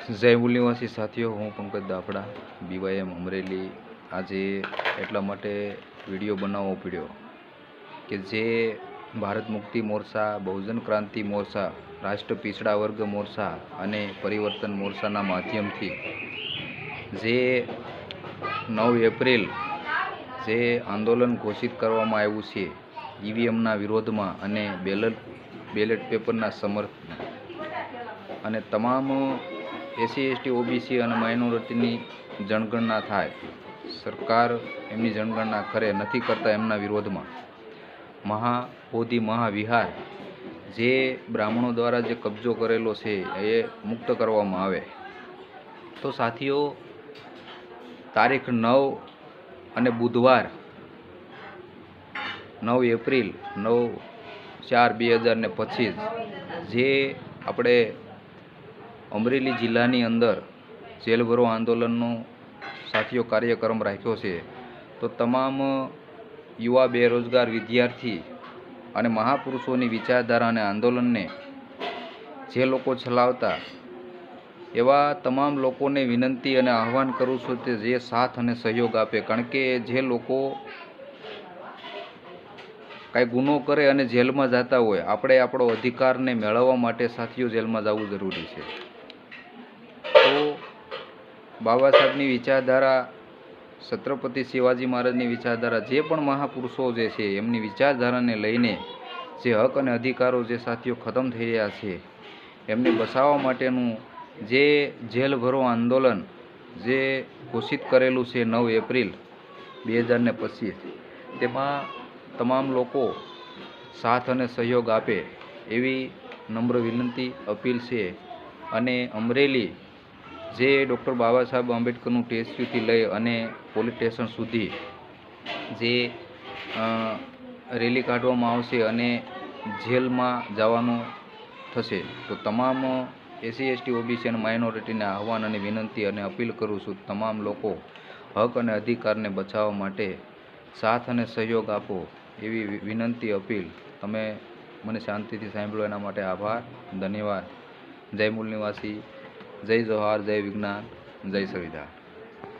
જય મૂલ નિવાસી સાથીઓ, હું પંકજ દાફડા, BYM અમરેલી. આજે એટલા માટે વિડીયો બનાવવો પડ્યો કે જે ભારત મુક્તિ મોરચા, બહુજન ક્રાંતિ મોરચા, રાષ્ટ્ર પીછડા વર્ગ મોરચા અને પરિવર્તન મોરચાના માધ્યમથી જે 9 એપ્રિલ જે આંદોલન ઘોષિત કરવામાં આવ્યું છે EVMના વિરોધમાં અને બેલેટ પેપરના સમર્થનમાં, અને તમામ SC ST OBC અને માઇનોરિટીની જનગણના થાય, સરકાર એમની જનગણના કરે નથી કરતા એમના વિરોધમાં મહાબોધિ મહાવિહાર જે બ્રાહ્મણો દ્વારા જે કબજો કરેલો છે એ મુક્ત કરવામાં આવે. તો સાથીઓ, તારીખ 9 અને બુધવાર 9 એપ્રિલ 9/4/2025 જે આપણે અમરેલી જિલ્લાની અંદર જેલભરો આંદોલનનો સાથીઓ કાર્યક્રમ રાખ્યો છે. તો તમામ યુવા, બેરોજગાર, વિદ્યાર્થી અને મહાપુરુષોની વિચારધારા અને આંદોલનને જે લોકો ચલાવતા એવા તમામ લોકોને વિનંતી અને આહ્વાન કરું છું કે જે સાથ અને સહયોગ આપે. કારણ કે જે લોકો કાંઈ ગુનો કરે અને જેલમાં જતા હોય, આપણે આપણો અધિકારને મેળવવા માટે સાથીઓ જેલમાં જવું જરૂરી છે. તો બાબા સાહેબની વિચારધારા, છત્રપતિ શિવાજી મહારાજની વિચારધારા, જે પણ મહાપુરુષો જે છે એમની વિચારધારાને લઈને જે હક અને અધિકારો જે સાથીઓ ખતમ થઈ રહ્યા છે એમને બચાવવા માટેનું જે જેલભરો આંદોલન જે ઘોષિત કરેલું છે 9 એપ્રિલ 2025, તેમાં તમામ લોકો સાથ અને સહયોગ આપે એવી નમ્ર વિનંતી, અપીલ છે. અને અમરેલી જે ડૉક્ટર બાબા સાહેબ આંબેડકરનું ટેસ્યુથી લઈ અને પોલીસ સ્ટેશન સુધી જે રેલી કાઢવામાં આવશે અને જેલમાં જવાનું થશે. તો તમામ SC ST OBC અને માઇનોરિટીને આહ્વાન અને વિનંતી અને અપીલ કરું છું, તમામ લોકો હક અને અધિકારને બચાવવા માટે સાથ અને સહયોગ આપો એવી વિનંતી, અપીલ. તમે મને શાંતિથી સાંભળો એના માટે આભાર, ધન્યવાદ. જય મૂલ નિવાસી, જય જવાહર, જય વિજ્ઞાન, જય સંવિધાન.